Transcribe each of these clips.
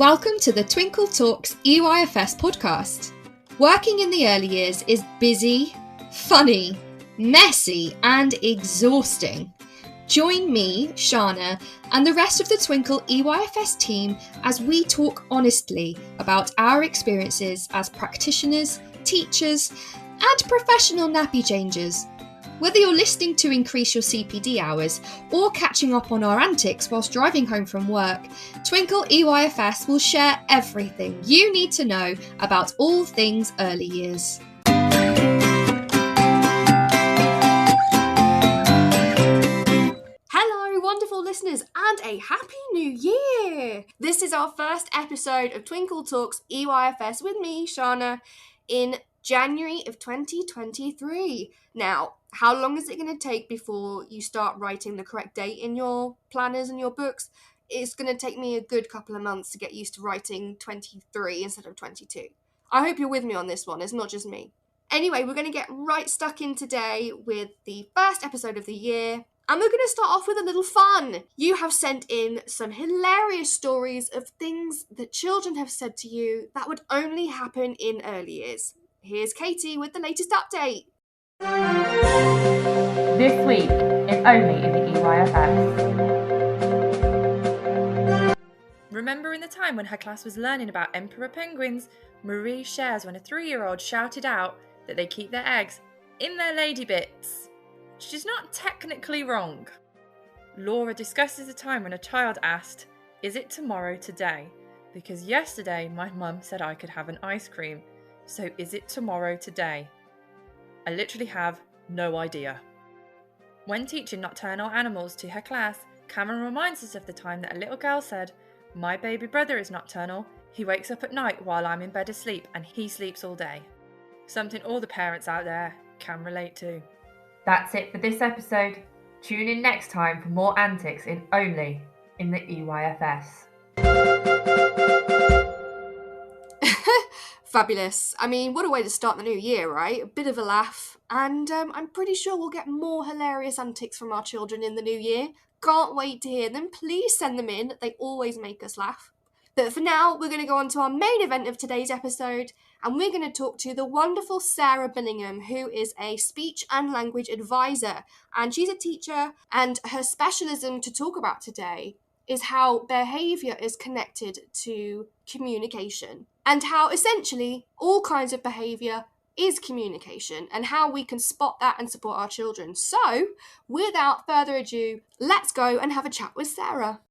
Welcome to the Twinkl Talks EYFS podcast. Working in the early years is busy, funny, messy and exhausting. Join me, Shána, and the rest of the Twinkl EYFS team as we talk honestly about our experiences as practitioners, teachers and professional nappy changers. Whether you're listening to increase your CPD hours or catching up on our antics whilst driving home from work, Twinkl EYFS will share everything you need to know about all things early years. Hello, wonderful listeners, and a happy new year! This is our first episode of Twinkl Talks EYFS with me, Shána, in January of 2023. Now, how long is it going to take before you start writing the correct date in your planners and your books? It's going to take me a good couple of months to get used to writing 23 instead of 22. I hope you're with me on this one. It's not just me. Anyway, we're going to get right stuck in today with the first episode of the year. And we're going to start off with a little fun. You have sent in some hilarious stories of things that children have said to you that would only happen in early years. Here's Katie with the latest update. This week is only in the EYFS. Remembering the time when her class was learning about emperor penguins, Marie shares when a 3-year-old shouted out that they keep their eggs in their lady bits. She's not technically wrong. Laura discusses a time when a child asked, "Is it tomorrow today? Because yesterday my mum said I could have an ice cream. So is it tomorrow today?" I literally have no idea. When teaching nocturnal animals to her class, Cameron reminds us of the time that a little girl said, "My baby brother is nocturnal. He wakes up at night while I'm in bed asleep and he sleeps all day." Something all the parents out there can relate to. That's it for this episode. Tune in next time for more antics in only in the EYFS. Fabulous. I mean, what a way to start the new year, right? A bit of a laugh. And I'm pretty sure we'll get more hilarious antics from our children in the new year. Can't wait to hear them. Please send them in. They always make us laugh. But for now, we're going to go on to our main event of today's episode, and we're going to talk to the wonderful Sarah Billingham, who is a speech and language advisor. And she's a teacher, and her specialism to talk about today is how behaviour is connected to communication, and how essentially all kinds of behaviour is communication, and how we can spot that and support our children. So, without further ado, let's go and have a chat with Sarah.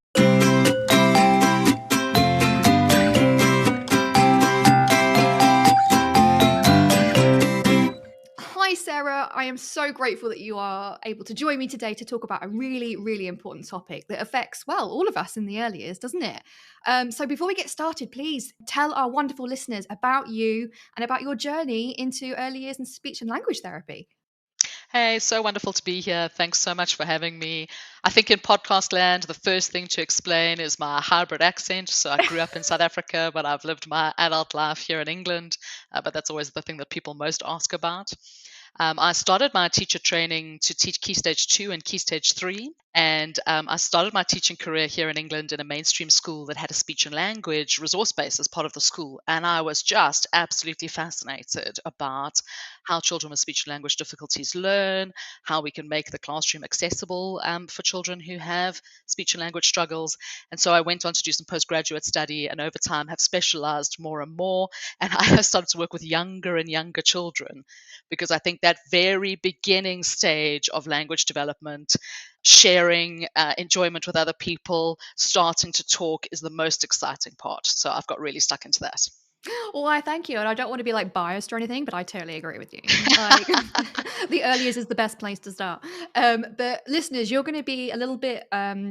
Hi Sarah, I am so grateful that you are able to join me today to talk about a really, really important topic that affects, well, all of us in the early years, doesn't it? So before we get started, please tell our wonderful listeners about you and about your journey into early years and speech and language therapy. Hey, so wonderful to be here. Thanks so much for having me. I think in podcast land, the first thing to explain is my hybrid accent. So I grew up in South Africa, but I've lived my adult life here in England. But that's always the thing that people most ask about. I started my teacher training to teach Key Stage 2 and Key Stage 3. And I started my teaching career here in England in a mainstream school that had a speech and language resource base as part of the school. And I was just absolutely fascinated about how children with speech and language difficulties learn, how we can make the classroom accessible for children who have speech and language struggles. And so I went on to do some postgraduate study, and over time have specialized more and more. And I have started to work with younger and younger children, because I think that very beginning stage of language development, sharing enjoyment with other people, starting to talk, is the most exciting part. So I've got really stuck into that. Well, I thank you. And I don't want to be like biased or anything, but I totally agree with you. Like, the earliest is the best place to start. But listeners, you're going to be a little bit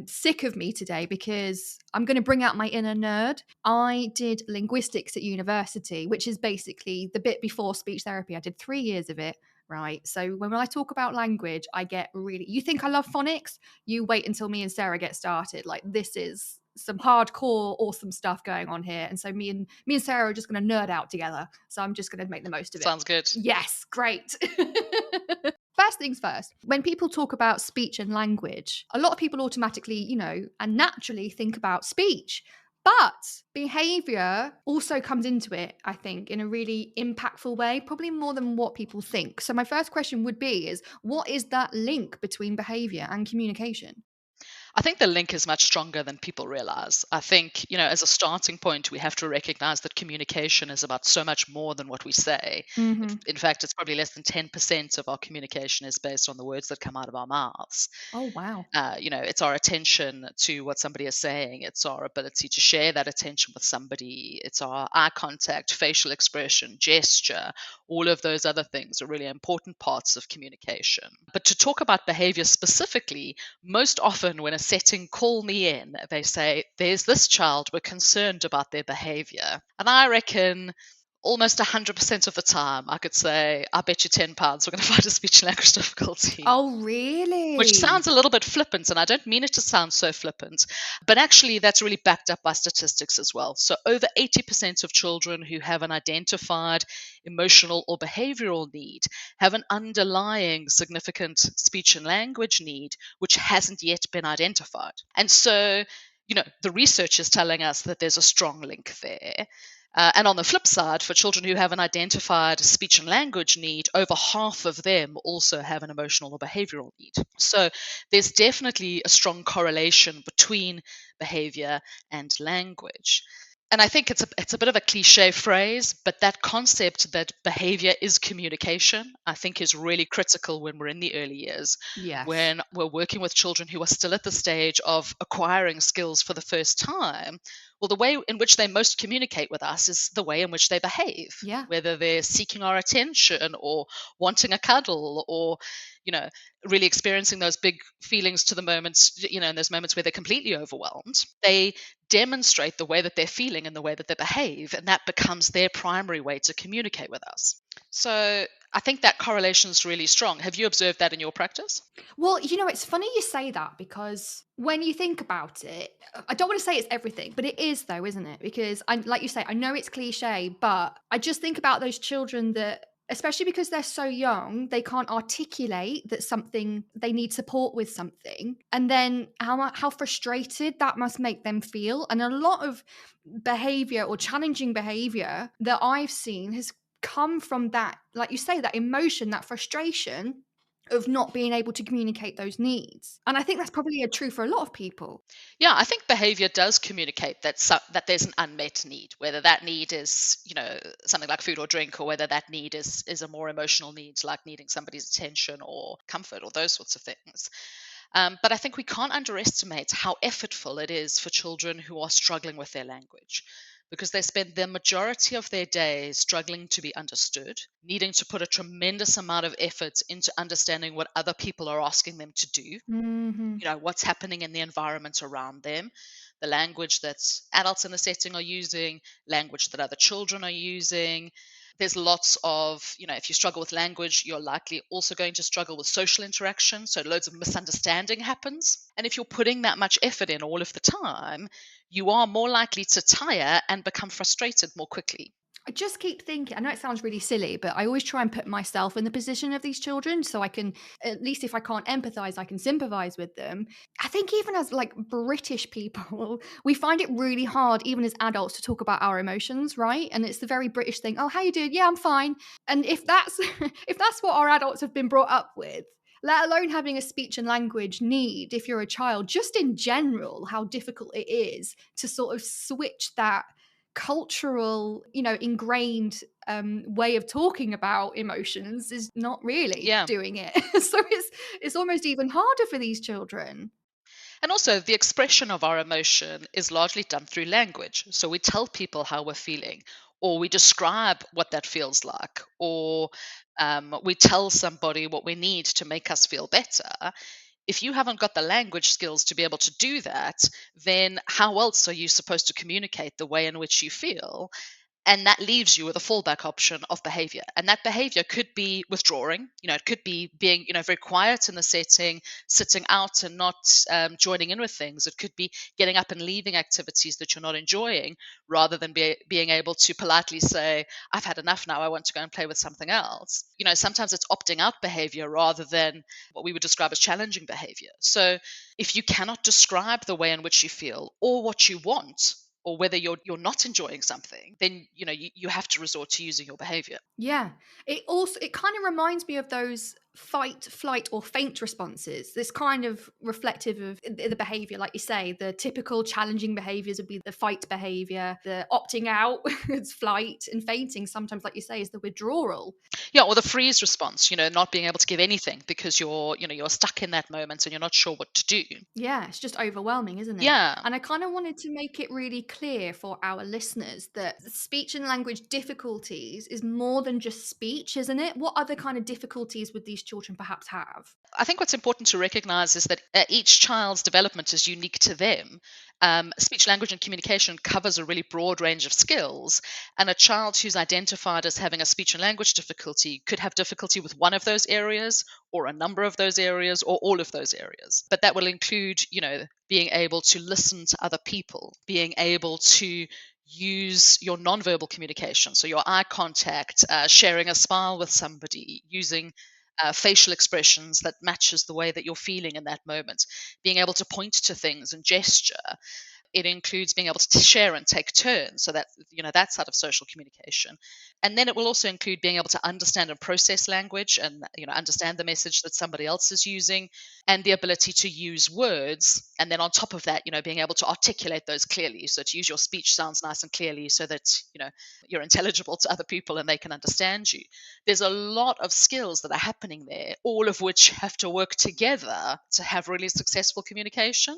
sick of me today because I'm going to bring out my inner nerd. I did linguistics at university, which is basically the bit before speech therapy. I did 3 years of it. Right. So when I talk about language, I get really, you think I love phonics? You wait until me and Sarah get started. Like, this is some hardcore, awesome stuff going on here. And so me and Sarah are just going to nerd out together. So I'm just going to make the most of it. Sounds good. Yes. Great. First things first, when people talk about speech and language, a lot of people automatically, and naturally think about speech. But behaviour also comes into it, I think, in a really impactful way, probably more than what people think. So my first question would be is, what is that link between behaviour and communication? I think the link is much stronger than people realize. I think, as a starting point, we have to recognize that communication is about so much more than what we say. In fact, it's probably less than 10% of our communication is based on the words that come out of our mouths. Oh, wow. It's our attention to what somebody is saying. It's our ability to share that attention with somebody. It's our eye contact, facial expression, gesture. All of those other things are really important parts of communication. But to talk about behavior specifically, most often when a setting call me in, they say, there's this child, we're concerned about their behavior. And I reckon almost 100% of the time, I could say, I bet you £10 we're going to find a speech and language difficulty. Oh, really? Which sounds a little bit flippant, and I don't mean it to sound so flippant, but actually that's really backed up by statistics as well. So over 80% of children who have an identified emotional or behavioral need have an underlying significant speech and language need, which hasn't yet been identified. And so, the research is telling us that there's a strong link there. And on the flip side, for children who have an identified speech and language need, over half of them also have an emotional or behavioral need. So there's definitely a strong correlation between behavior and language. And I think it's a bit of a cliche phrase, but that concept that behavior is communication, I think is really critical when we're in the early years, Yes. when we're working with children who are still at the stage of acquiring skills for the first time. Well, the way in which they most communicate with us is the way in which they behave, Yeah. whether they're seeking our attention or wanting a cuddle or, really experiencing those big feelings to the moments, in those moments where they're completely overwhelmed. They demonstrate the way that they're feeling and the way that they behave, and that becomes their primary way to communicate with us. So I think that correlation is really strong. Have you observed that in your practice? Well, it's funny you say that, because when you think about it, I don't want to say it's everything, but it is though, isn't it? Because like you say, I know it's cliche, but I just think about those children that, especially because they're so young, they can't articulate that they need support with something. And then how frustrated that must make them feel. And a lot of behavior or challenging behavior that I've seen has come from that, like you say, that emotion, that frustration of not being able to communicate those needs. And I think that's probably true for a lot of people. Yeah, I think behavior does communicate that there's an unmet need, whether that need is, something like food or drink, or whether that need is a more emotional need, like needing somebody's attention or comfort or those sorts of things. But I think we can't underestimate how effortful it is for children who are struggling with their language, because they spend the majority of their day struggling to be understood, needing to put a tremendous amount of effort into understanding what other people are asking them to do, what's happening in the environment around them, the language that adults in the setting are using, language that other children are using. There's lots of, if you struggle with language, you're likely also going to struggle with social interaction. So loads of misunderstanding happens. And if you're putting that much effort in all of the time, you are more likely to tire and become frustrated more quickly. I just keep thinking, I know it sounds really silly, but I always try and put myself in the position of these children, so I can, at least if I can't empathize, I can sympathize with them. I think even as like British people, we find it really hard, even as adults, to talk about our emotions, right? And it's the very British thing. Oh, how you doing? Yeah, I'm fine. And if that's what our adults have been brought up with, let alone having a speech and language need, if you're a child, just in general, how difficult it is to sort of switch that cultural, ingrained way of talking about emotions is not really doing it. So it's almost even harder for these children. And also, the expression of our emotion is largely done through language. So we tell people how we're feeling, or we describe what that feels like, or we tell somebody what we need to make us feel better. If you haven't got the language skills to be able to do that, then how else are you supposed to communicate the way in which you feel? And that leaves you with a fallback option of behavior. And that behavior could be withdrawing. It could be being, very quiet in the setting, sitting out and not joining in with things. It could be getting up and leaving activities that you're not enjoying, rather than being able to politely say, I've had enough now, I want to go and play with something else. Sometimes it's opting out behavior rather than what we would describe as challenging behavior. So if you cannot describe the way in which you feel or what you want, or whether you're not enjoying something, then you have to resort to using your behavior. Yeah. It kind of reminds me of those fight, flight, or faint responses. This kind of reflective of the behavior, like you say, the typical challenging behaviors would be the fight behavior, the opting out is flight, and fainting sometimes, like you say, is the withdrawal. Yeah, or the freeze response, not being able to give anything because you're stuck in that moment and you're not sure what to do. Yeah, it's just overwhelming, isn't it? Yeah. And I kind of wanted to make it really clear for our listeners that speech and language difficulties is more than just speech, isn't it? What other kind of difficulties would these children perhaps have? I think what's important to recognize is that each child's development is unique to them. Speech, language, and communication covers a really broad range of skills, and a child who's identified as having a speech and language difficulty could have difficulty with one of those areas, or a number of those areas, or all of those areas. But that will include, being able to listen to other people, being able to use your nonverbal communication, so your eye contact, sharing a smile with somebody, using facial expressions that matches the way that you're feeling in that moment, being able to point to things and gesture. It includes being able to share and take turns, so that that side of social communication. And then it will also include being able to understand and process language, and understand the message that somebody else is using, and the ability to use words. And then on top of that, being able to articulate those clearly, so to use your speech sounds nice and clearly, so that you're intelligible to other people and they can understand you. There's a lot of skills that are happening there, all of which have to work together to have really successful communication.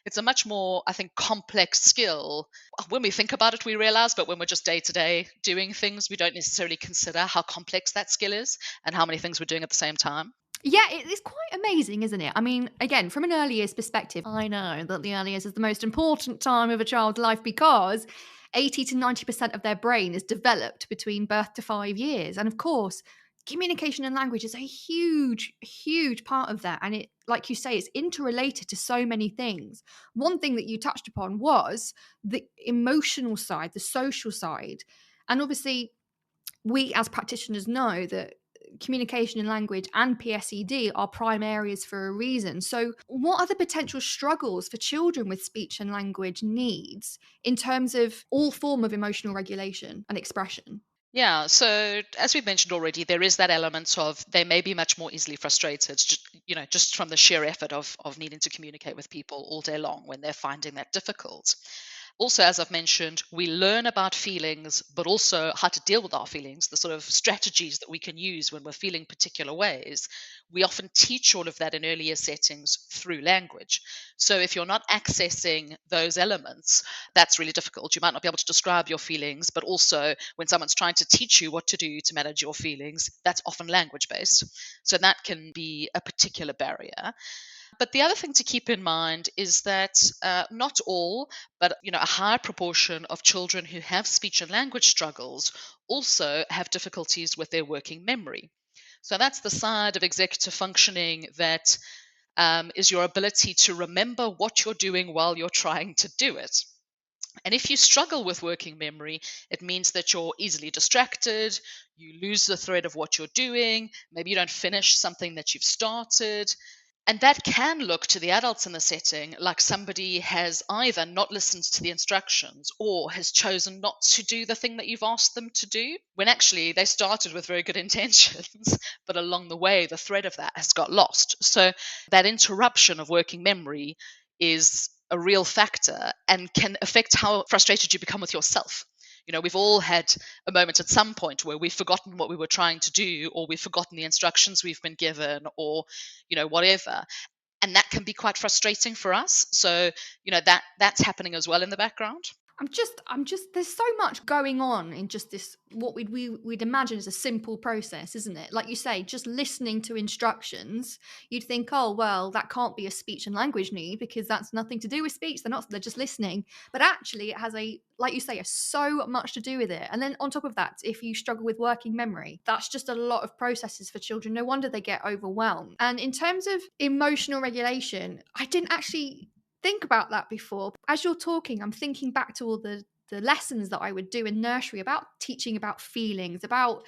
It's a much more, I think, complex skill. When we think about it, we realize, but when we're just day to day doing things, we don't necessarily consider how complex that skill is and how many things we're doing at the same time. Yeah, it's quite amazing, isn't it? I mean, again, from an early years perspective, I know that the early years is the most important time of a child's life because 80 to 90% of their brain is developed between birth to 5 years. And of course, communication and language is a huge, huge part of that. And it, like you say, it's interrelated to so many things. One thing that you touched upon was the emotional side, the social side. And obviously, we as practitioners know that communication and language and PSED are prime areas for a reason. So, what are the potential struggles for children with speech and language needs in terms of all form of emotional regulation and expression? Yeah, so as we've mentioned already, there is that element of they may be much more easily frustrated, just from the sheer effort of needing to communicate with people all day long when they're finding that difficult. Also, as I've mentioned, we learn about feelings, but also how to deal with our feelings, the sort of strategies that we can use when we're feeling particular ways. We often teach all of that in earlier settings through language. So if you're not accessing those elements, that's really difficult. You might not be able to describe your feelings, but also when someone's trying to teach you what to do to manage your feelings, that's often language based. So that can be a particular barrier. But the other thing to keep in mind is that not all, but a high proportion of children who have speech and language struggles also have difficulties with their working memory. So that's the side of executive functioning that is your ability to remember what you're doing while you're trying to do it. And if you struggle with working memory, it means that you're easily distracted, you lose the thread of what you're doing, maybe you don't finish something that you've started. And that can look to the adults in the setting like somebody has either not listened to the instructions or has chosen not to do the thing that you've asked them to do, when actually they started with very good intentions, but along the way, the thread of that has got lost. So that interruption of working memory is a real factor and can affect how frustrated you become with yourself. We've all had a moment at some point where we've forgotten what we were trying to do, or we've forgotten the instructions we've been given, or, whatever. And that can be quite frustrating for us. So, that's happening as well in the background. I'm just there's so much going on in just this what we'd imagine is a simple process, isn't it? Like you say, just listening to instructions, you'd think, oh well, that can't be a speech and language need because that's nothing to do with speech. They're just listening. But actually it has like you say, so much to do with it. And then on top of that, if you struggle with working memory, that's just a lot of processes for children. No wonder they get overwhelmed. And in terms of emotional regulation, I didn't actually think about that before. As you're talking, I'm thinking back to all the lessons that I would do in nursery about teaching about feelings, about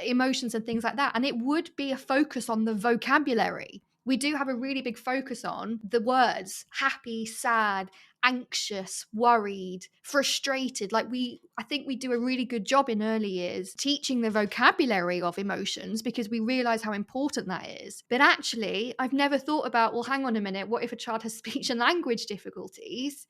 emotions and things like that. And it would be a focus on the vocabulary. We do have a really big focus on the words happy, sad, anxious, worried, frustrated. Like I think we do a really good job in early years teaching the vocabulary of emotions because we realize how important that is. But actually, I've never thought about, well, hang on a minute, what if a child has speech and language difficulties?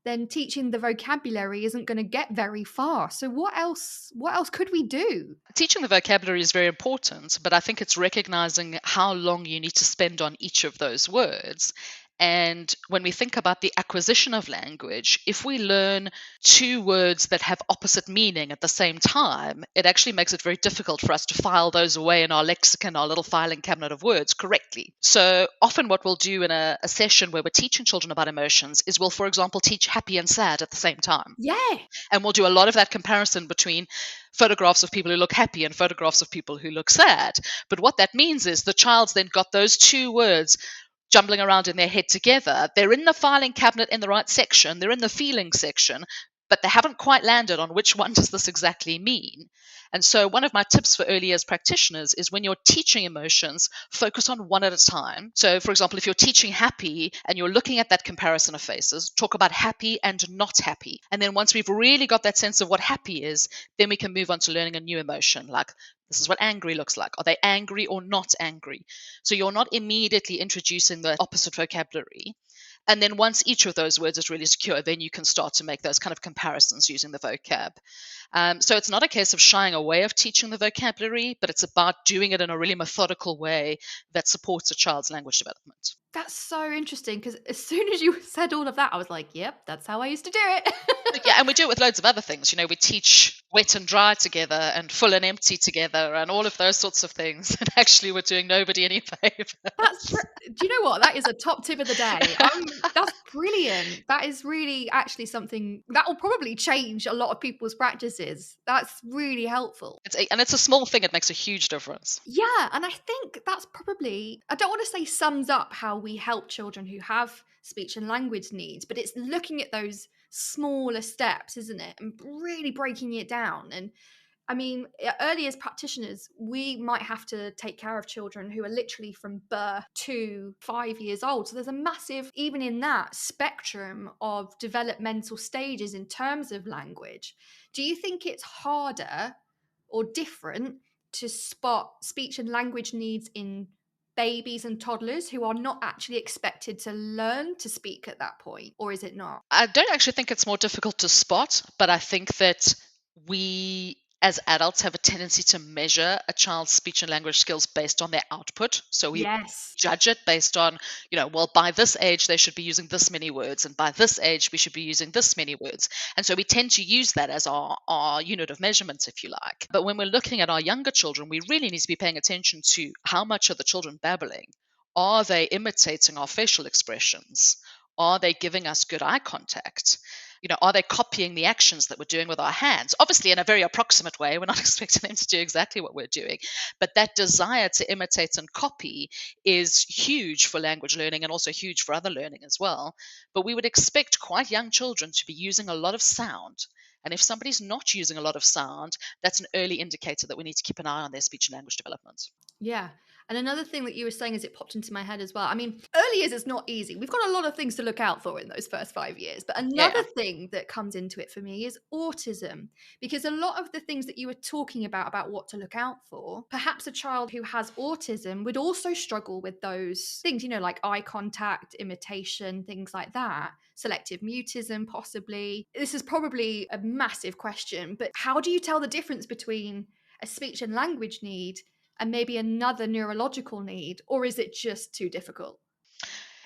Then teaching the vocabulary isn't going to get very far. So what else could we do? Teaching the vocabulary is very important, but I think it's recognizing how long you need to spend on each of those words. And when we think about the acquisition of language, if we learn two words that have opposite meaning at the same time, it actually makes it very difficult for us to file those away in our lexicon, our little filing cabinet of words, correctly. So often what we'll do in a session where we're teaching children about emotions is we'll, for example, teach happy and sad at the same time. Yeah. And we'll do a lot of that comparison between photographs of people who look happy and photographs of people who look sad. But what that means is the child's then got those two words jumbling around in their head together. They're in the filing cabinet in the right section, they're in the feeling section, but they haven't quite landed on which one does this exactly mean. And so one of my tips for early years practitioners is when you're teaching emotions, focus on one at a time. So for example, if you're teaching happy and you're looking at that comparison of faces, talk about happy and not happy. And then once we've really got that sense of what happy is, then we can move on to learning a new emotion, like this is what angry looks like. Are they angry or not angry? So you're not immediately introducing the opposite vocabulary. And then once each of those words is really secure, then you can start to make those kind of comparisons using the vocab. So it's not a case of shying away of teaching the vocabulary, but it's about doing it in a really methodical way that supports a child's language development. That's so interesting because as soon as you said all of that, I was like, yep, that's how I used to do it. Yeah, and we do it with loads of other things. You know, we teach wet and dry together and full and empty together and all of those sorts of things. And actually, we're doing nobody any favors. Do you know what? That is a top tip of the day. That's brilliant. That is really actually something that will probably change a lot of people's practices. That's really helpful. It's a small thing. It makes a huge difference. Yeah, and I think that's probably, I don't want to say sums up how we help children who have speech and language needs, but it's looking at those smaller steps, isn't it? And really breaking it down. And I mean, early as practitioners, we might have to take care of children who are literally from birth to 5 years old. So there's a massive, even in that spectrum of developmental stages in terms of language. Do you think it's harder or different to spot speech and language needs in babies and toddlers who are not actually expected to learn to speak at that point? Or is it not? I don't actually think it's more difficult to spot, but I think that we as adults have a tendency to measure a child's speech and language skills based on their output. So we judge it based on, well, by this age, they should be using this many words. And by this age, we should be using this many words. And so we tend to use that as our unit of measurements, if you like. But when we're looking at our younger children, we really need to be paying attention to how much are the children babbling? Are they imitating our facial expressions? Are they giving us good eye contact? Are they copying the actions that we're doing with our hands? Obviously, in a very approximate way. We're not expecting them to do exactly what we're doing. But that desire to imitate and copy is huge for language learning and also huge for other learning as well. But we would expect quite young children to be using a lot of sound. And if somebody's not using a lot of sound, that's an early indicator that we need to keep an eye on their speech and language development. Yeah. And another thing that you were saying as it popped into my head as well. I mean, early years is not easy. We've got a lot of things to look out for in those first 5 years. But another thing that comes into it for me is autism. Because a lot of the things that you were talking about what to look out for, perhaps a child who has autism would also struggle with those things, like eye contact, imitation, things like that. Selective mutism, possibly. This is probably a massive question, but how do you tell the difference between a speech and language need and maybe another neurological need, or is it just too difficult?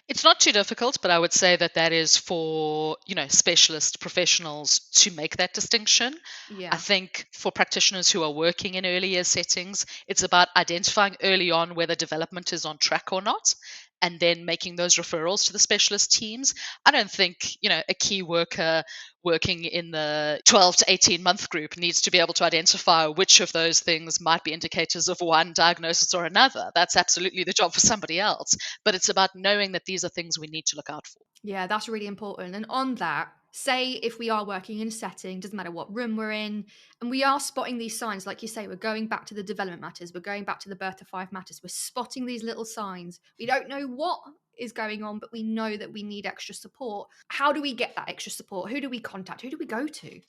It's not too difficult, but I would say that is for, specialist professionals to make that distinction. Yeah. I think for practitioners who are working in early year settings, it's about identifying early on whether development is on track or not, and then making those referrals to the specialist teams. I don't think, a key worker working in the 12 to 18 month group needs to be able to identify which of those things might be indicators of one diagnosis or another. That's absolutely the job for somebody else. But it's about knowing that these are things we need to look out for. Yeah, that's really important. And on that, say if we are working in a setting, doesn't matter what room we're in, and we are spotting these signs, like you say, we're going back to the development matters, we're going back to the birth to 5 matters, we're spotting these little signs. We don't know what is going on, but we know that we need extra support. How do we get that extra support? Who do we contact? Who do we go to?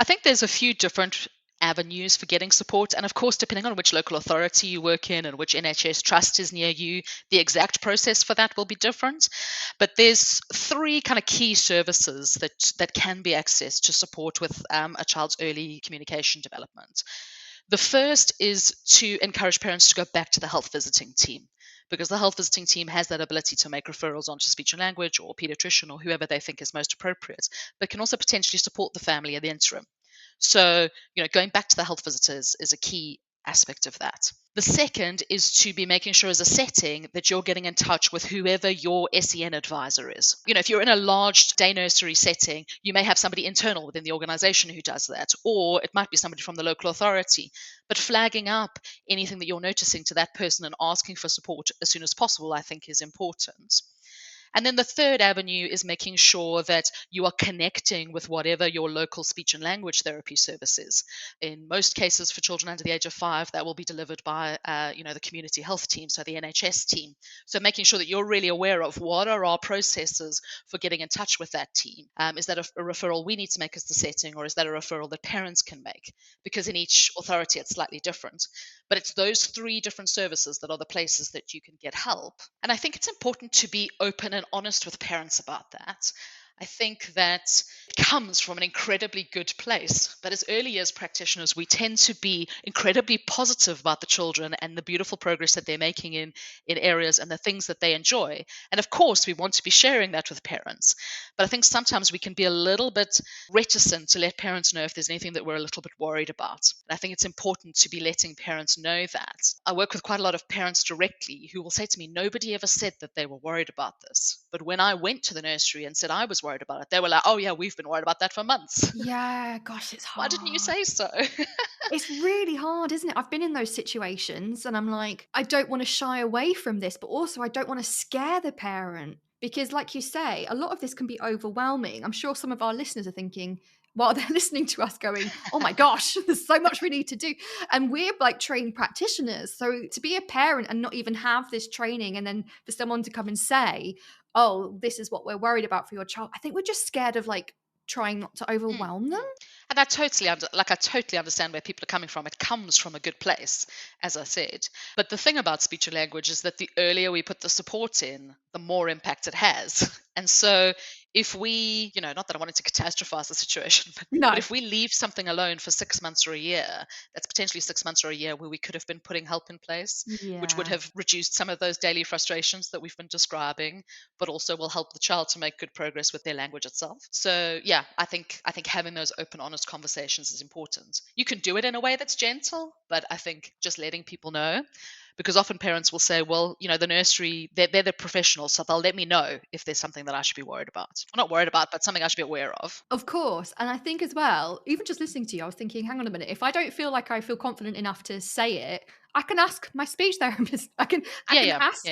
I think there's a few different avenues for getting support. And of course, depending on which local authority you work in and which NHS trust is near you, the exact process for that will be different. But there's three kind of key services that can be accessed to support with a child's early communication development. The first is to encourage parents to go back to the health visiting team, because the health visiting team has that ability to make referrals onto speech and language or pediatrician or whoever they think is most appropriate, but can also potentially support the family in the interim. So, going back to the health visitors is a key aspect of that. The second is to be making sure as a setting that you're getting in touch with whoever your SEN advisor is. If you're in a large day nursery setting, you may have somebody internal within the organization who does that, or it might be somebody from the local authority. But flagging up anything that you're noticing to that person and asking for support as soon as possible, I think, is important. And then the third avenue is making sure that you are connecting with whatever your local speech and language therapy service is. In most cases, for children under the age of 5, that will be delivered by, the community health team, so the NHS team. So making sure that you're really aware of what are our processes for getting in touch with that team. Is that a referral we need to make as the setting, or is that a referral that parents can make? Because in each authority, it's slightly different. But it's those three different services that are the places that you can get help. And I think it's important to be open and honest with parents about that. I think that it comes from an incredibly good place. But as early years practitioners, we tend to be incredibly positive about the children and the beautiful progress that they're making in areas and the things that they enjoy. And of course, we want to be sharing that with parents. But I think sometimes we can be a little bit reticent to let parents know if there's anything that we're a little bit worried about. And I think it's important to be letting parents know that. I work with quite a lot of parents directly who will say to me, nobody ever said that they were worried about this. But when I went to the nursery and said I was worried about it, they were like, oh yeah, we've been worried about that for months. Yeah, gosh, it's hard. Why didn't you say so? It's really hard, isn't it? I've been in those situations and I'm like, I don't want to shy away from this, but also I don't want to scare the parent because, like you say, a lot of this can be overwhelming. I'm sure some of our listeners are thinking, while they're listening to us going, oh my gosh, there's so much we need to do. And we're like trained practitioners. So to be a parent and not even have this training and then for someone to come and say, oh, this is what we're worried about for your child, I think we're just scared of like trying not to overwhelm them. And I totally understand where people are coming from. It comes from a good place, as I said. But the thing about speech and language is that the earlier we put the support in, the more impact it has. And so if we, not that I wanted to catastrophize the situation, but if we leave something alone for 6 months or a year, that's potentially 6 months or a year where we could have been putting help in place, which would have reduced some of those daily frustrations that we've been describing, but also will help the child to make good progress with their language itself. So yeah, I think having those open, honest conversations is important. You can do it in a way that's gentle, but I think just letting people know, because often parents will say, well, the nursery, they're the professionals, so they'll let me know if there's something that I should be worried about. Well, not worried about, but something I should be aware of. Of course. And I think as well, even just listening to you, I was thinking, hang on a minute, if I don't feel like I feel confident enough to say it, I can ask my speech therapist. I can ask,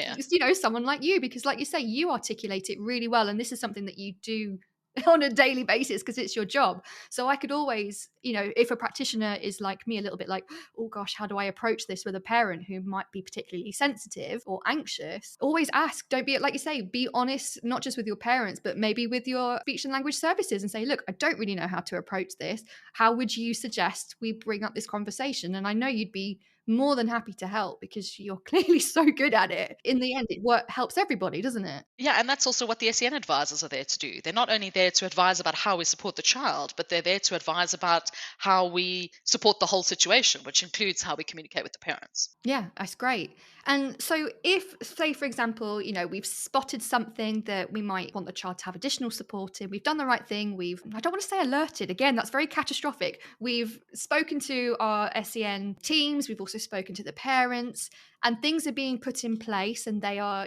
someone like you, because like you say, you articulate it really well. And this is something that you do on a daily basis because it's your job. So I could always, if a practitioner is like me, a little bit like, oh gosh, how do I approach this with a parent who might be particularly sensitive or anxious? Always ask. Don't be, like you say, be honest, not just with your parents, but maybe with your speech and language services and say, look, I don't really know how to approach this. How would you suggest we bring up this conversation? And I know you'd be more than happy to help because you're clearly so good at it. In the end, it helps everybody, doesn't it? Yeah, and that's also what the SEN advisors are there to do. They're not only there to advise about how we support the child, but they're there to advise about how we support the whole situation, which includes how we communicate with the parents. Yeah, that's great. And so if, say, for example, we've spotted something that we might want the child to have additional support in, we've done the right thing, I don't want to say alerted, again, that's very catastrophic. We've spoken to our SEN teams, we've also spoken to the parents, and things are being put in place and they are,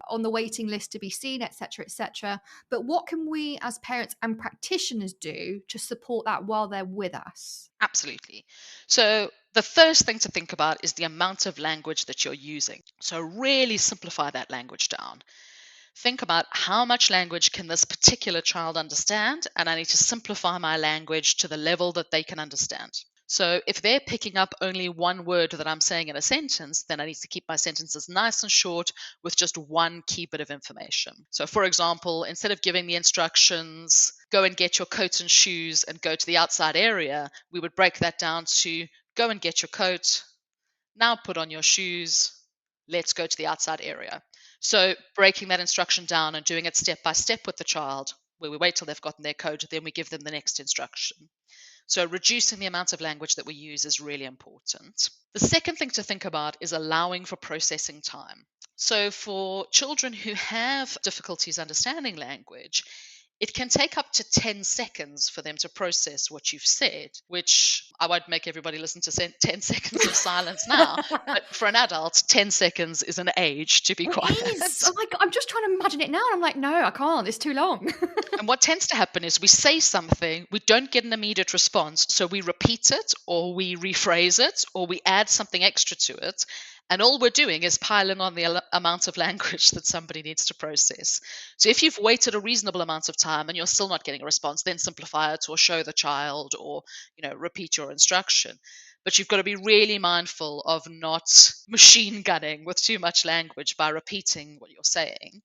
on the waiting list to be seen, etc., etc. But what can we as parents and practitioners do to support that while they're with us? Absolutely. So the first thing to think about is the amount of language that you're using. So really simplify that language down. think about how much language can this particular child understand, and I need to simplify my language to the level that they can understand. So if they're picking up only one word that I'm saying in a sentence, then I need to keep my sentences nice and short with just one key bit of information. So for example, instead of giving the instructions, go and get your coat and shoes and go to the outside area, we would break that down to go and get your coat, now put on your shoes, let's go to the outside area. So breaking that instruction down and doing it step by step with the child, where we wait till they've gotten their coat, then we give them the next instruction. So reducing the amount of language that we use is really important. The second thing to think about is allowing for processing time. So for children who have difficulties understanding language, it can take up to 10 seconds for them to process what you've said, which I won't make everybody listen to 10 seconds of silence now, but for an adult, 10 seconds is an age to be quiet. It is. Oh my God, I'm just trying to imagine it now. And I'm like, no, I can't. It's too long. And what tends to happen is we say something, we don't get an immediate response, so we repeat it or we rephrase it or we add something extra to it. And all we're doing is piling on the amount of language that somebody needs to process. So if you've waited a reasonable amount of time and you're still not getting a response, then simplify it or show the child or, repeat your instruction. But you've got to be really mindful of not machine gunning with too much language by repeating what you're saying.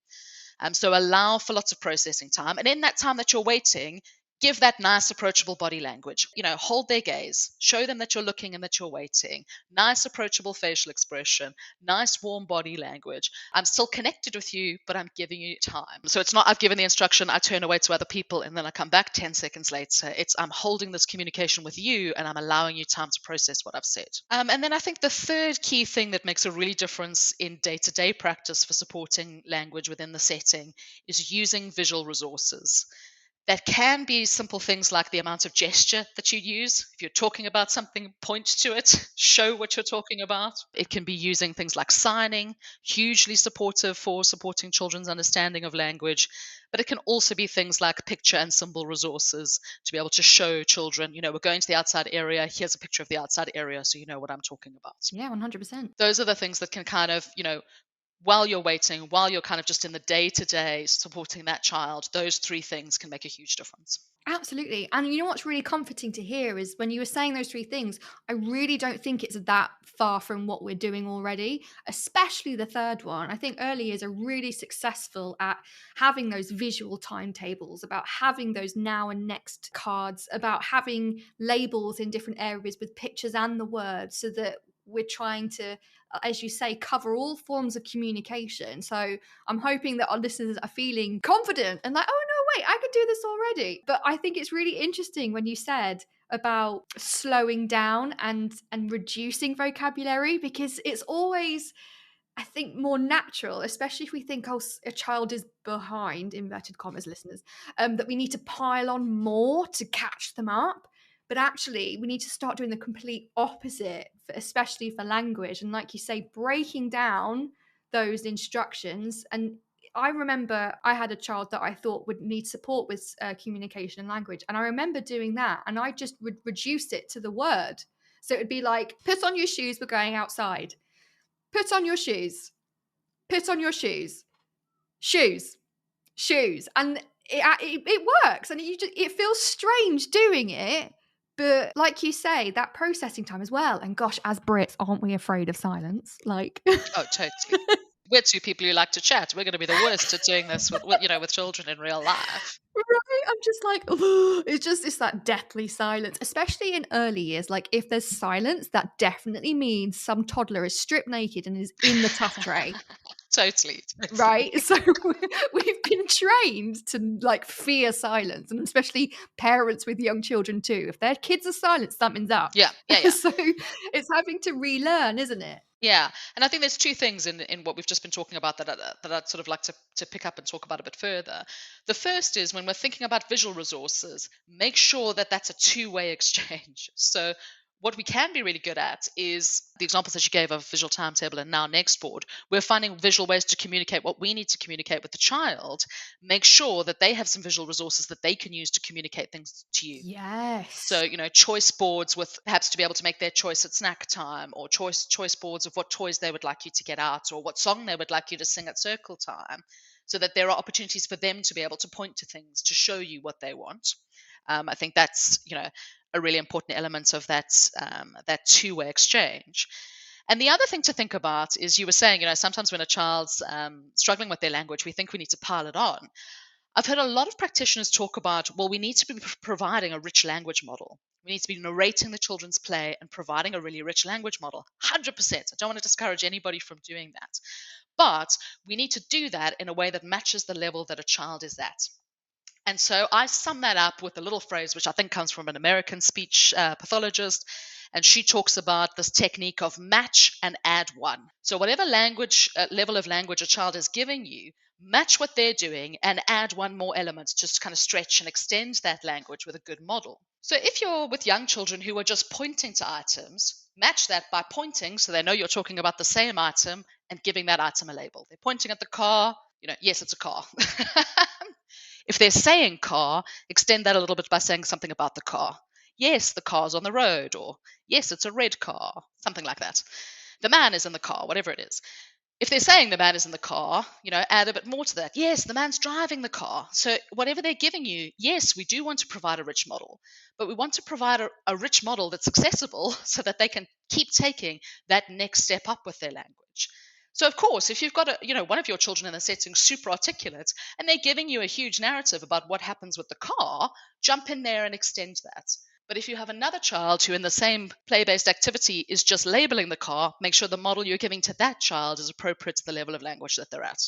So allow for lots of processing time. And in that time that you're waiting, give that nice, approachable body language. Hold their gaze. Show them that you're looking and that you're waiting. Nice, approachable facial expression. Nice, warm body language. I'm still connected with you, but I'm giving you time. So it's not I've given the instruction, I turn away to other people, and then I come back 10 seconds later. It's I'm holding this communication with you, and I'm allowing you time to process what I've said. And then I think the third key thing that makes a really difference in day-to-day practice for supporting language within the setting is using visual resources. That can be simple things like the amount of gesture that you use. If you're talking about something, point to it, show what you're talking about. It can be using things like signing, hugely supportive for supporting children's understanding of language. But it can also be things like picture and symbol resources to be able to show children, we're going to the outside area. Here's a picture of the outside area so you know what I'm talking about. Yeah, 100%. Those are the things that can kind of, while you're waiting, while you're kind of just in the day-to-day supporting that child, those three things can make a huge difference. Absolutely. And you know what's really comforting to hear is when you were saying those three things, I really don't think it's that far from what we're doing already, especially the third one. I think early years are really successful at having those visual timetables, about having those now and next cards, about having labels in different areas with pictures and the words so that we're trying to, as you say, cover all forms of communication. So I'm hoping that our listeners are feeling confident and like, oh no, wait, I could do this already. But I think it's really interesting when you said about slowing down and reducing vocabulary, because it's always, I think, more natural, especially if we think, oh, a child is behind, inverted commas, listeners, that we need to pile on more to catch them up. But actually, we need to start doing the complete opposite, especially for language. And like you say, breaking down those instructions. And I remember I had a child that I thought would need support with communication and language. And I remember doing that. And I just would reduce it to the word. So it would be like, put on your shoes, we're going outside. Put on your shoes. Put on your shoes. Shoes. Shoes. And it works. And it feels strange doing it. But like you say, that processing time as well. And gosh, as Brits, aren't we afraid of silence? Like, oh, totally. We're two people who like to chat. We're going to be the worst at doing this with children in real life. Right? I'm just like, oh, it's that deathly silence, especially in early years. Like if there's silence, that definitely means some toddler is stripped naked and is in the tuff tray. Totally. Right. So we've been trained to like fear silence, and especially parents with young children too. If their kids are silent, something's up. Yeah. So it's having to relearn, isn't it? Yeah. And I think there's two things in what we've just been talking about that I'd sort of like to pick up and talk about a bit further. The first is when we're thinking about visual resources, make sure that that's a two-way exchange. So what we can be really good at is the examples that you gave of visual timetable and now next board. We're finding visual ways to communicate what we need to communicate with the child. Make sure that they have some visual resources that they can use to communicate things to you. Yes. So, choice boards with perhaps to be able to make their choice at snack time, or choice boards of what toys they would like you to get out or what song they would like you to sing at circle time. so that there are opportunities for them to be able to point to things to show you what they want. I think that's, a really important element of that two-way exchange. And the other thing to think about is, you were saying, sometimes when a child's struggling with their language, we think we need to pile it on. I've heard a lot of practitioners talk about, well, we need to be providing a rich language model. We need to be narrating the children's play and providing a really rich language model. 100%. I don't want to discourage anybody from doing that. But we need to do that in a way that matches the level that a child is at. And so I sum that up with a little phrase, which I think comes from an American speech pathologist. And she talks about this technique of match and add one. So whatever language level of language a child is giving you, match what they're doing and add one more element to kind of stretch and extend that language with a good model. So if you're with young children who are just pointing to items, match that by pointing so they know you're talking about the same item and giving that item a label. They're pointing at the car, yes, it's a car. If they're saying car, extend that a little bit by saying something about the car. Yes, the car's on the road, or yes, it's a red car, something like that. The man is in the car, whatever it is. If they're saying the man is in the car, add a bit more to that. Yes, the man's driving the car. So whatever they're giving you, yes, we do want to provide a rich model, but we want to provide a rich model that's accessible so that they can keep taking that next step up with their language. So of course, if you've got one of your children in the setting super articulate and they're giving you a huge narrative about what happens with the car, jump in there and extend that. But if you have another child who in the same play-based activity is just labeling the car, make sure the model you're giving to that child is appropriate to the level of language that they're at.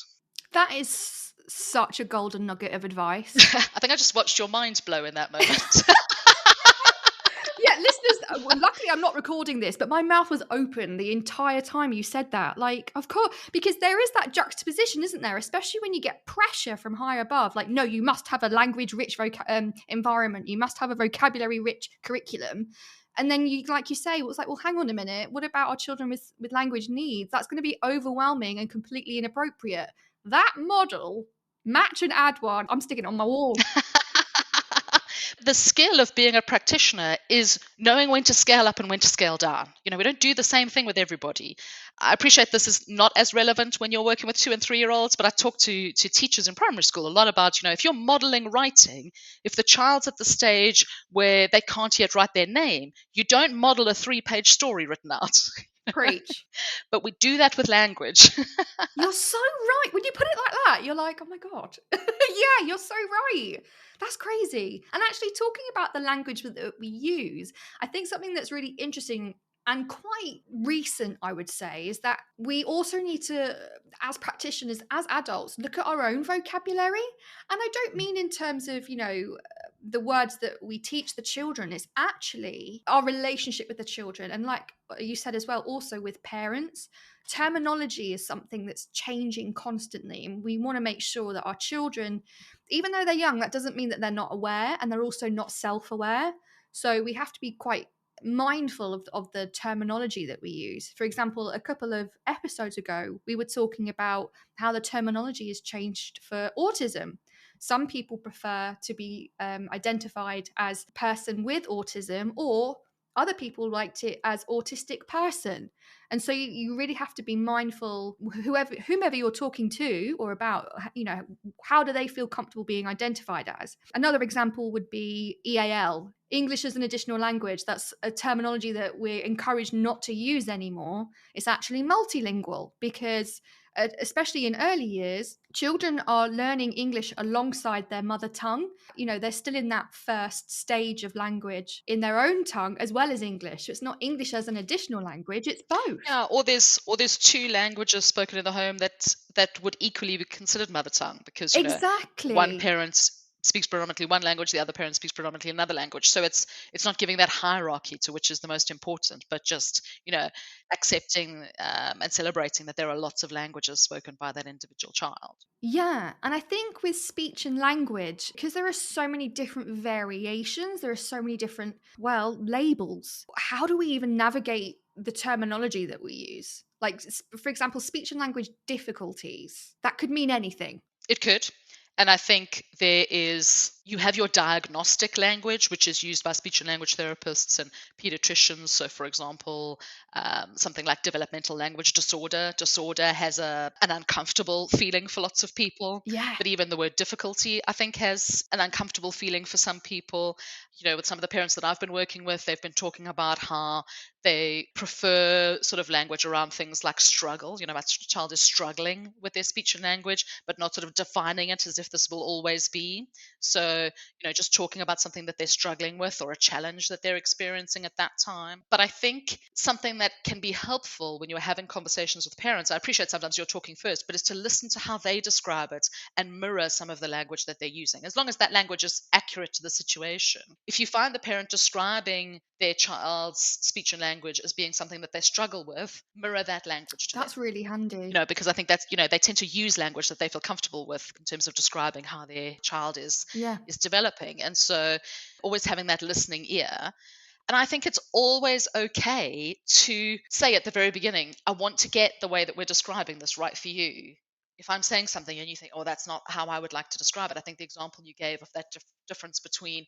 That is such a golden nugget of advice. I think I just watched your mind blow in that moment. Yeah, listeners, luckily I'm not recording this, but my mouth was open the entire time you said that. Like, of course, because there is that juxtaposition, isn't there? Especially when you get pressure from high above. Like, no, you must have a language-rich environment. You must have a vocabulary-rich curriculum. And then you, like you say, it was like, well, hang on a minute. What about our children with language needs? That's going to be overwhelming and completely inappropriate. That model, match and add one, I'm sticking it on my wall. The skill of being a practitioner is knowing when to scale up and when to scale down. We don't do the same thing with everybody. I appreciate this is not as relevant when you're working with 2 and 3 year olds, but I talk to teachers in primary school a lot about, if you're modeling writing, if the child's at the stage where they can't yet write their name, you don't model a 3-page story written out. Preach. But we do that with language. You're so right. When you put it like that, you're like, oh my God. Yeah, you're so right. That's crazy. And actually talking about the language that we use, I think something that's really interesting and quite recent, I would say, is that we also need to, as practitioners, as adults, look at our own vocabulary. And I don't mean in terms of, the words that we teach the children. It's actually our relationship with the children. And like you said as well, also with parents, terminology is something that's changing constantly. And we want to make sure that our children, even though they're young, that doesn't mean that they're not aware, and they're also not self-aware. So we have to be quite mindful of the terminology that we use. For example, a couple of episodes ago, we were talking about how the terminology has changed for autism. Some people prefer to be identified as person with autism, or other people liked it as autistic person. And so you really have to be mindful, whomever you're talking to or about, how do they feel comfortable being identified as? Another example would be EAL, English as an additional language. That's a terminology that we're encouraged not to use anymore. It's actually multilingual, because especially in early years, children are learning English alongside their mother tongue. They're still in that first stage of language in their own tongue as well as English. So it's not English as an additional language, it's both. Yeah, or there's 2 languages spoken in the home that would equally be considered mother tongue, because exactly. One parent speaks predominantly one language, the other parent speaks predominantly another language. So it's not giving that hierarchy to which is the most important, but just accepting and celebrating that there are lots of languages spoken by that individual child. Yeah, and I think with speech and language, because there are so many different variations, there are so many different, labels. How do we even navigate the terminology that we use? Like, for example, speech and language difficulties. That could mean anything. It could. And I think there is, You have your diagnostic language, which is used by speech and language therapists and pediatricians. So, for example, something like developmental language disorder. Disorder has an uncomfortable feeling for lots of people. Yeah. But even the word difficulty, I think, has an uncomfortable feeling for some people. With some of the parents that I've been working with, they've been talking about how they prefer sort of language around things like struggle. My child is struggling with their speech and language, but not sort of defining it as if this will always be. So, just talking about something that they're struggling with or a challenge that they're experiencing at that time. But I think something that can be helpful when you're having conversations with parents, I appreciate sometimes you're talking first, but is to listen to how they describe it and mirror some of the language that they're using, as long as that language is accurate to the situation. If you find the parent describing their child's speech and language as being something that they struggle with, mirror that language to That's them. really handy. Because I think that's, they tend to use language that they feel comfortable with in terms of describing how their child is developing. And so always having that listening ear. And I think it's always okay to say at the very beginning, I want to get the way that we're describing this right for you. If I'm saying something and you think, oh, that's not how I would like to describe it, I think the example you gave of that difference between,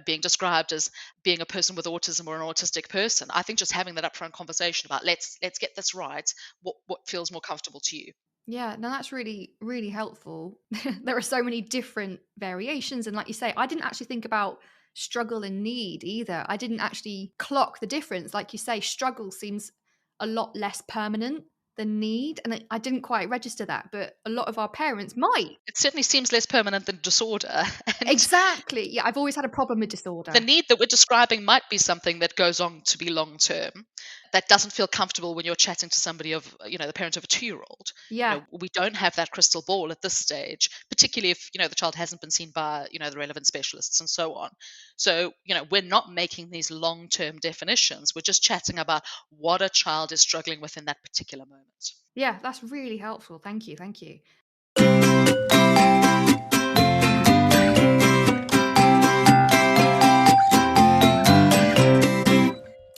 being described as being a person with autism or an autistic person, I think just having that upfront conversation about let's get this right, what feels more comfortable to you. Yeah, no, that's really, really helpful. There are so many different variations. And like you say, I didn't actually think about struggle and need either. I didn't actually clock the difference. Like you say, struggle seems a lot less permanent than need. And I didn't quite register that, but a lot of our parents might. It certainly seems less permanent than disorder. Exactly. Yeah, I've always had a problem with disorder. The need that we're describing might be something that goes on to be long term, that doesn't feel comfortable when you're chatting to somebody of, the parent of a 2-year-old. Yeah. We don't have that crystal ball at this stage, particularly if, the child hasn't been seen by, the relevant specialists and so on. So, we're not making these long-term definitions. We're just chatting about what a child is struggling with in that particular moment. Yeah, that's really helpful. Thank you. Thank you.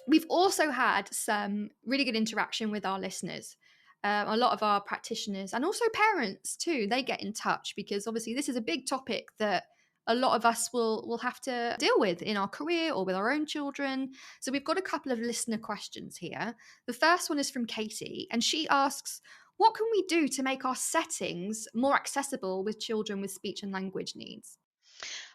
We've also had some really good interaction with our listeners. A lot of our practitioners and also parents too, they get in touch because obviously this is a big topic that a lot of us will have to deal with in our career or with our own children. So we've got a couple of listener questions here. The first one is from Katie, and she asks, what can we do to make our settings more accessible with children with speech and language needs?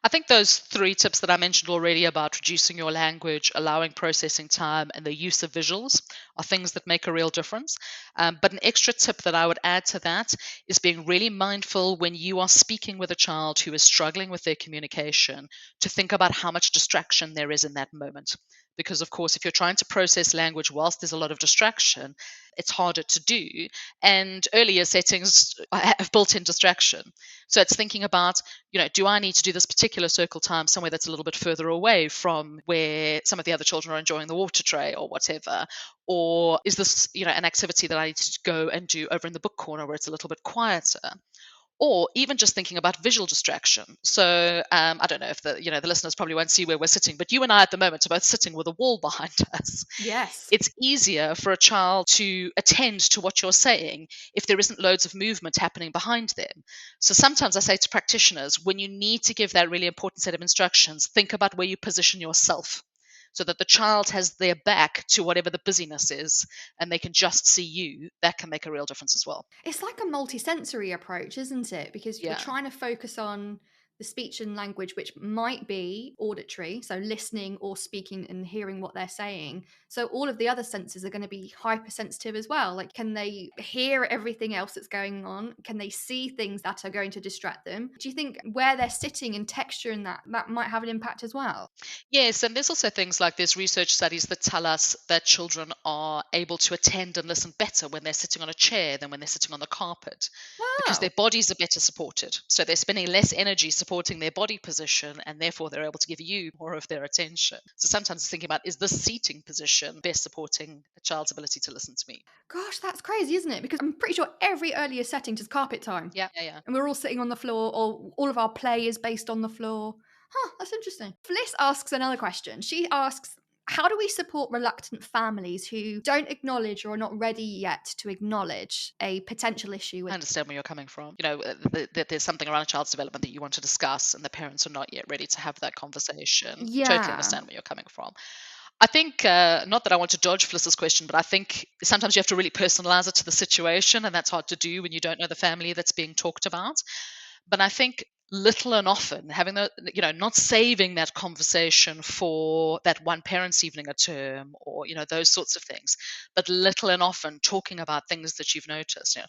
I think those 3 tips that I mentioned already about reducing your language, allowing processing time, and the use of visuals are things that make a real difference. But an extra tip that I would add to that is being really mindful when you are speaking with a child who is struggling with their communication to think about how much distraction there is in that moment. Because, of course, if you're trying to process language whilst there's a lot of distraction, it's harder to do. And earlier settings have built-in distraction. So it's thinking about, do I need to do this particular circle time somewhere that's a little bit further away from where some of the other children are enjoying the water tray or whatever? Or is this, an activity that I need to go and do over in the book corner where it's a little bit quieter? Or even just thinking about visual distraction. So I don't know if the listeners probably won't see where we're sitting, but you and I at the moment are both sitting with a wall behind us. Yes. It's easier for a child to attend to what you're saying if there isn't loads of movement happening behind them. So sometimes I say to practitioners, when you need to give that really important set of instructions, think about where you position yourself, so that the child has their back to whatever the busyness is and they can just see you. That can make a real difference as well. It's like a multi-sensory approach, isn't it? Because you're trying to focus on the speech and language, which might be auditory, so listening or speaking and hearing what they're saying. So all of the other senses are going to be hypersensitive as well. Like, can they hear everything else that's going on? Can they see things that are going to distract them? Do you think where they're sitting and texture and that might have an impact as well? Yes, and there's also things like there's research studies that tell us that children are able to attend and listen better when they're sitting on a chair than when they're sitting on the carpet, because their bodies are better supported. So they're spending less energy supporting their body position, and therefore they're able to give you more of their attention. So sometimes thinking about, is this seating position best supporting a child's ability to listen to me? Gosh, that's crazy, isn't it? Because I'm pretty sure every earlier setting is carpet time. Yeah. And we're all sitting on the floor, or all of our play is based on the floor. Huh, that's interesting. Fliss asks another question. She asks, How do we support reluctant families who don't acknowledge or are not ready yet to acknowledge a potential issue? I understand where you're coming from. There's something around a child's development that you want to discuss, and the parents are not yet ready to have that conversation. Totally understand where you're coming from. I think, not that I want to dodge Felicia's question, but I think sometimes you have to really personalize it to the situation, and that's hard to do when you don't know the family that's being talked about. But I think little and often having not saving that conversation for that one parents' evening a term, or those sorts of things, but little and often talking about things that you've noticed.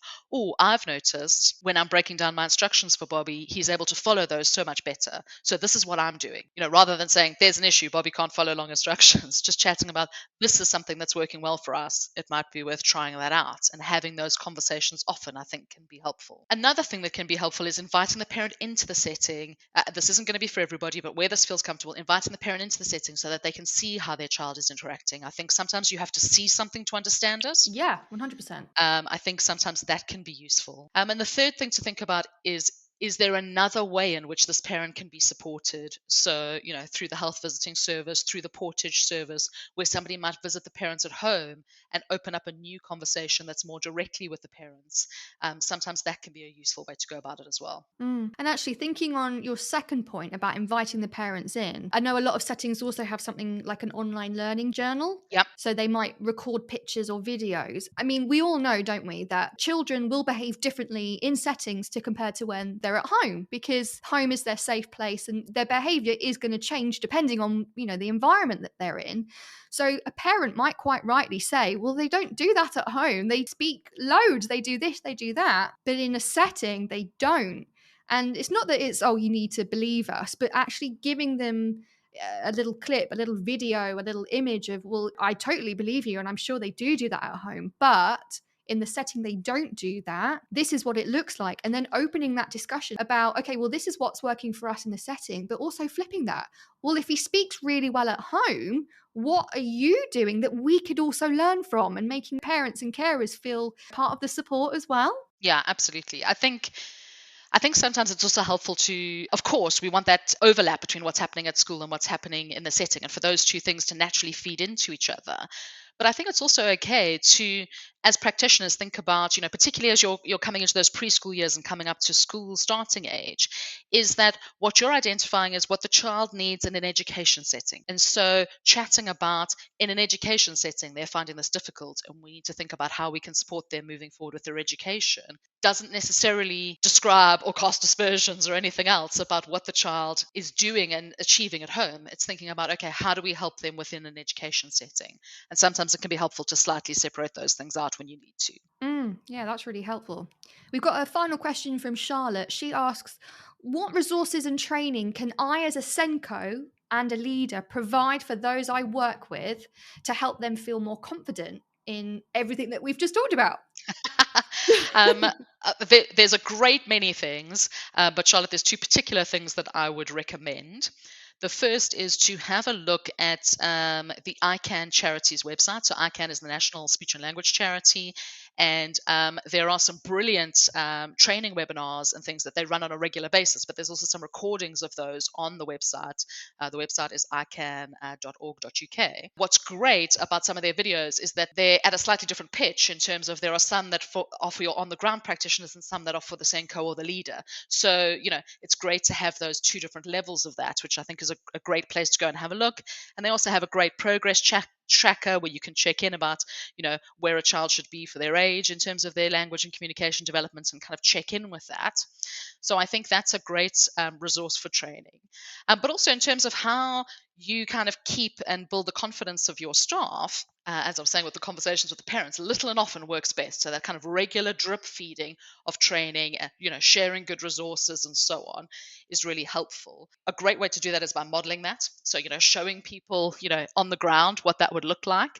I've noticed when I'm breaking down my instructions for Bobby, he's able to follow those so much better. So this is what I'm doing. Rather than saying there's an issue, Bobby can't follow long instructions, just chatting about this is something that's working well for us. It might be worth trying that out, and having those conversations often, I think, can be helpful. Another thing that can be helpful is inviting the parent into the setting. This isn't going to be for everybody, but where this feels comfortable, inviting the parent into the setting so that they can see how their child is interacting. I think sometimes you have to see something to understand it. Yeah, 100%. I think sometimes that can be useful. And the third thing to think about is there another way in which this parent can be supported? So, through the health visiting service, through the portage service, where somebody might visit the parents at home and open up a new conversation that's more directly with the parents. Sometimes that can be a useful way to go about it as well. And actually, thinking on your second point about inviting the parents in, I know a lot of settings also have something like an online learning journal. Yep. So they might record pictures or videos. I mean, we all know, don't we, that children will behave differently in settings to compare to when they're at home, because home is their safe place and their behavior is going to change depending on, the environment that they're in. So a parent might quite rightly say, well, they don't do that at home. They speak loads. They do this, they do that. But in a setting, they don't. And it's not that it's, you need to believe us, but actually giving them a little clip, a little video, a little image of, well, I totally believe you, and I'm sure they do that at home, but in the setting they don't do that, this is what it looks like. And then opening that discussion about, okay, well, this is what's working for us in the setting, but also flipping that. Well, if he speaks really well at home, what are you doing that we could also learn from, and making parents and carers feel part of the support as well? Yeah, absolutely. I think sometimes it's also helpful to, of course, we want that overlap between what's happening at school and what's happening in the setting, and for those two things to naturally feed into each other. But I think it's also okay to, as practitioners, think about, particularly as you're coming into those preschool years and coming up to school starting age, is that what you're identifying is what the child needs in an education setting. And so chatting about, in an education setting, they're finding this difficult, and we need to think about how we can support them moving forward with their education, doesn't necessarily describe or cast aspersions or anything else about what the child is doing and achieving at home. It's thinking about, okay, how do we help them within an education setting? And sometimes it can be helpful to slightly separate those things out when you need to. Yeah, that's really helpful. We've got a final question from Charlotte. She asks, what resources and training can I, as a Senko and a leader, provide for those I work with to help them feel more confident in everything that we've just talked about? There's a great many things, but Charlotte, there's two particular things that I would recommend. The first is to have a look at the ICANN charity's website. So ICANN is the National Speech and Language Charity, and there are some brilliant training webinars and things that they run on a regular basis, but there's also some recordings of those on the website. The website is icann.org.uk. What's great about some of their videos is that they're at a slightly different pitch, in terms of there are some that are for your on-the-ground practitioners and some that are for the Senko or the leader. So, it's great to have those two different levels of that, which I think is a great place to go and have a look. And they also have a great progress tracker where you can check in about, where a child should be for their age in terms of their language and communication development, and kind of check in with that. So I think that's a great resource for training. But also in terms of how you kind of keep and build the confidence of your staff, as I was saying with the conversations with the parents, little and often works best. So that kind of regular drip feeding of training, sharing good resources and so on is really helpful. A great way to do that is by modeling that. So, showing people, on the ground what that would look like.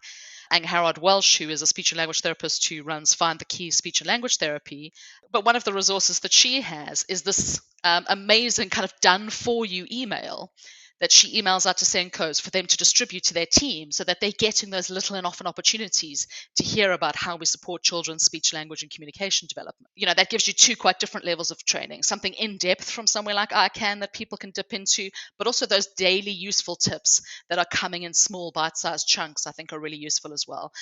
And Harold Welsh, who is a speech and language therapist who runs Find the Key Speech and Language Therapy. But one of the resources that she has is this amazing kind of done for you email that she emails out to Senkos for them to distribute to their team so that they're getting those little and often opportunities to hear about how we support children's speech, language, and communication development. That gives you two quite different levels of training, something in depth from somewhere like ICANN that people can dip into, but also those daily useful tips that are coming in small bite-sized chunks, I think are really useful as well.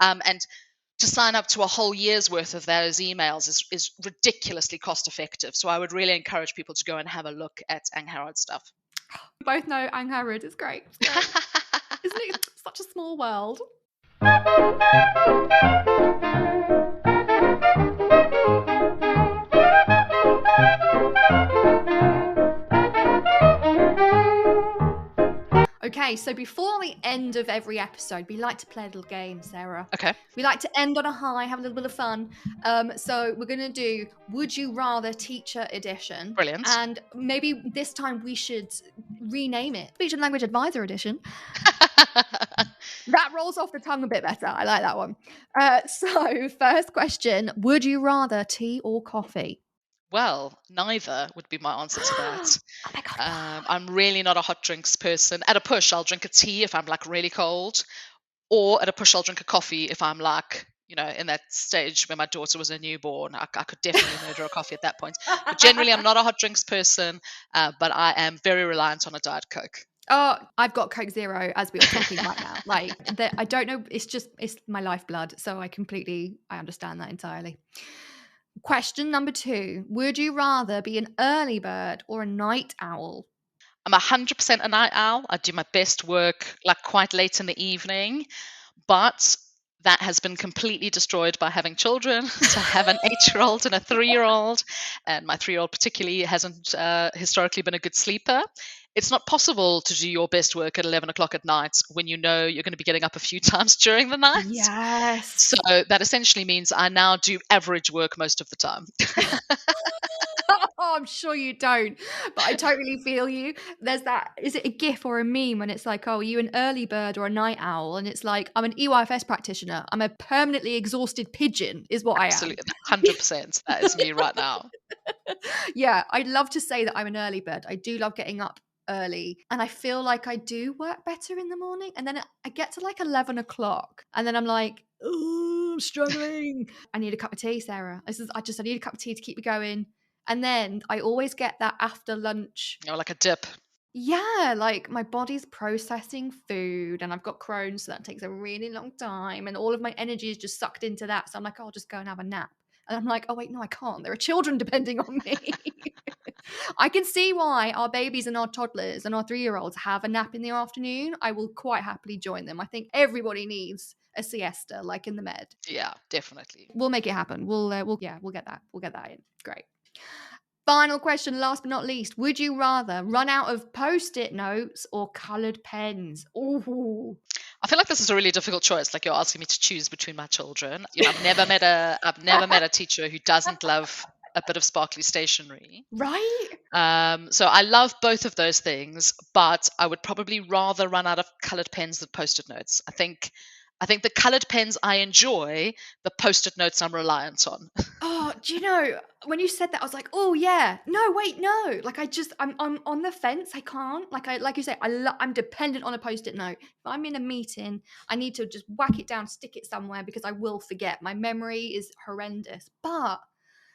And to sign up to a whole year's worth of those emails is ridiculously cost effective. So I would really encourage people to go and have a look at Angharad stuff. We both know Angharad is great. Isn't it such a small world? Okay, so before the end of every episode, we like to play a little game, Sarah. Okay. We like to end on a high, have a little bit of fun. So we're going to do Would You Rather Teacher Edition. Brilliant. And maybe this time we should rename it Speech and Language Advisor Edition. That rolls off the tongue a bit better. I like that one. So first question, would you rather tea or coffee? Well, neither would be my answer to that. Oh my God. I'm really not a hot drinks person. At a push, I'll drink a tea if I'm like really cold, or at a push, I'll drink a coffee if I'm like, in that stage where my daughter was a newborn. I could definitely murder a coffee at that point. But generally, I'm not a hot drinks person, but I am very reliant on a Diet Coke. Oh, I've got Coke Zero as we are talking right now. Like, I don't know. It's my lifeblood. So I understand that entirely. Question number 2. Would you rather be an early bird or a night owl? I'm 100% a night owl. I do my best work like quite late in the evening, but that has been completely destroyed by having children. So I have an 8-year-old and a 3-year-old, and my 3-year-old particularly hasn't historically been a good sleeper. It's not possible to do your best work at 11 o'clock at night when you know you're going to be getting up a few times during the night. Yes. So that essentially means I now do average work most of the time. Oh, I'm sure you don't, but I totally feel you. There's that, is it a GIF or a meme when it's like, oh, are you an early bird or a night owl? And it's like, I'm an EYFS practitioner. I'm a permanently exhausted pigeon is what Absolutely. I am. 100%. That is me right now. Yeah, I'd love to say that I'm an early bird. I do love getting up early, and I feel like I do work better in the morning, and then I get to like 11 o'clock and then I'm like, oh, I'm struggling. I need a cup of tea, Sarah. I need a cup of tea to keep me going. And then I always get that after lunch. Like a dip. Yeah, like my body's processing food and I've got Crohn's, so that takes a really long time. And all of my energy is just sucked into that. So I'm like, I'll just go and have a nap. And I'm like, oh, wait, no, I can't. There are children depending on me. I can see why our babies and our toddlers and our 3-year-olds have a nap in the afternoon. I will quite happily join them. I think everybody needs a siesta, like in the med. Yeah, definitely. We'll make it happen. We'll get that. We'll get that in. Great. Final question, last but not least. Would you rather run out of Post-it notes or coloured pens? Ooh. I feel like this is a really difficult choice. Like you're asking me to choose between my children. I've never met a teacher who doesn't love a bit of sparkly stationery. Right? So I love both of those things, but I would probably rather run out of coloured pens than Post-it notes. I think the coloured pens I enjoy, the Post-it notes I'm reliant on. Oh, do you know, when you said that, I was like, oh yeah, no, wait, no. Like I'm on the fence. I can't. Like you say, I'm dependent on a Post-it note. If I'm in a meeting, I need to just whack it down, stick it somewhere because I will forget. My memory is horrendous. But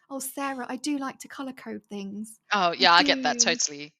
oh, Sarah, I do like to color code things. Oh yeah, I get that totally.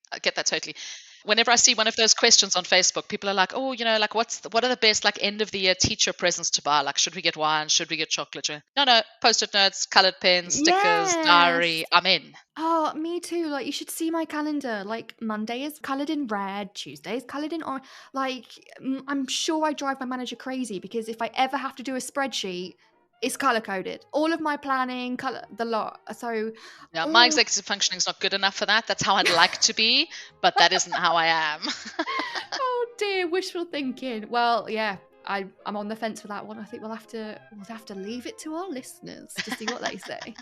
Whenever I see one of those questions on Facebook, people are like, oh, like what are the best like end of the year teacher presents to buy? Like, should we get wine? Should we get chocolate? No, Post-it notes, colored pens, stickers, diary. I'm in. Oh, me too. Like, you should see my calendar. Like, Monday is colored in red, Tuesday is colored in orange. Like, I'm sure I drive my manager crazy because if I ever have to do a spreadsheet, it's color coded. All of my planning, color, the lot. So yeah, my executive functioning is not good enough for that. That's how I'd like to be, but that isn't how I am. Oh dear, wishful thinking. Well, yeah, I'm on the fence for that one. I think we'll have to leave it to our listeners to see what they say.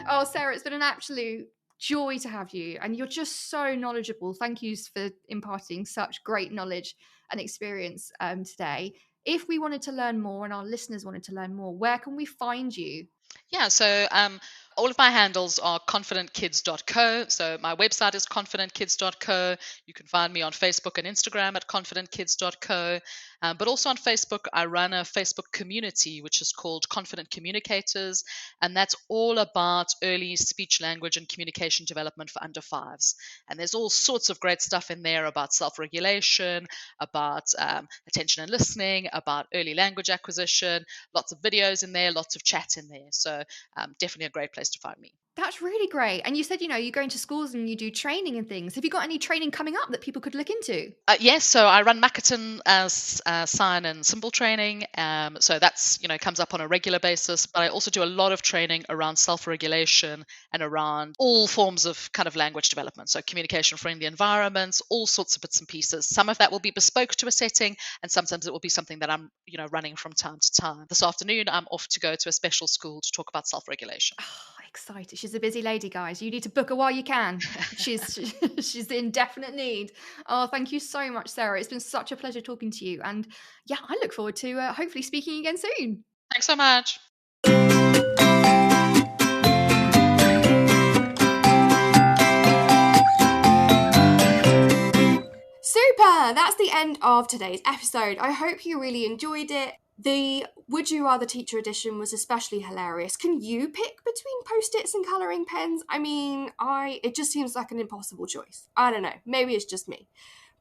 Oh, Sarah, it's been an absolute joy to have you, and you're just so knowledgeable. Thank you for imparting such great knowledge and experience today. If we wanted to learn more and our listeners wanted to learn more, where can we find you? Yeah, so all of my handles are confidentkids.co. So my website is confidentkids.co. You can find me on Facebook and Instagram at confidentkids.co. But also on Facebook, I run a Facebook community, which is called Confident Communicators. And that's all about early speech, language, and communication development for under fives. And there's all sorts of great stuff in there about self-regulation, about attention and listening, about early language acquisition, lots of videos in there, lots of chat in there. So definitely a great place to find me. That's really great. And you said, you go into schools and you do training and things. Have you got any training coming up that people could look into? Yes, so I run Makaton as sign and symbol training. So that's, comes up on a regular basis. But I also do a lot of training around self-regulation and around all forms of kind of language development. So communication-friendly environments, all sorts of bits and pieces. Some of that will be bespoke to a setting, and sometimes it will be something that I'm, running from time to time. This afternoon, I'm off to go to a special school to talk about self-regulation. Oh, excited. She's a busy lady, guys. You need to book her while you can. She's in definite need. Oh, thank you so much, Sarah. It's been such a pleasure talking to you. And yeah, I look forward to hopefully speaking again soon. Thanks so much. Super! That's the end of today's episode. I hope you really enjoyed it. The Would You Rather Teacher edition was especially hilarious. Can you pick between Post-its and colouring pens? I mean, it just seems like an impossible choice. I don't know. Maybe it's just me.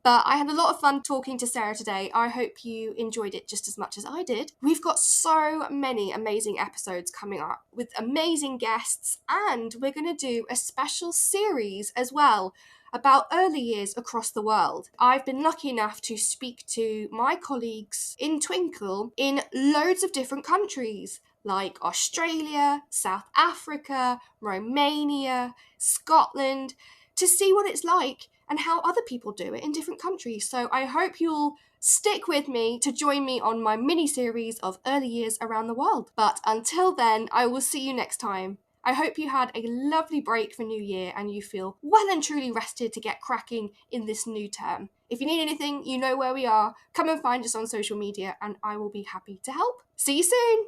But I had a lot of fun talking to Sarah today. I hope you enjoyed it just as much as I did. We've got so many amazing episodes coming up with amazing guests, and we're going to do a special series as well about early years across the world. I've been lucky enough to speak to my colleagues in Twinkl in loads of different countries, like Australia, South Africa, Romania, Scotland, to see what it's like and how other people do it in different countries. So I hope you'll stick with me to join me on my mini-series of early years around the world. But until then, I will see you next time. I hope you had a lovely break for New Year and you feel well and truly rested to get cracking in this new term. If you need anything, you know where we are. Come and find us on social media and I will be happy to help. See you soon!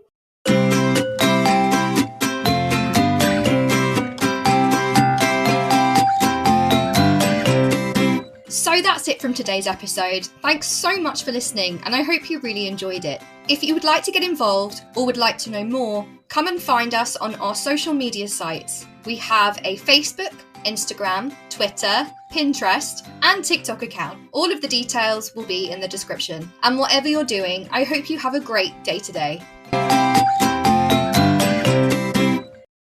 So that's it from today's episode. Thanks so much for listening, and I hope you really enjoyed it. If you would like to get involved or would like to know more, come and find us on our social media sites. We have a Facebook, Instagram, Twitter, Pinterest, and TikTok account. All of the details will be in the description. And whatever you're doing, I hope you have a great day today.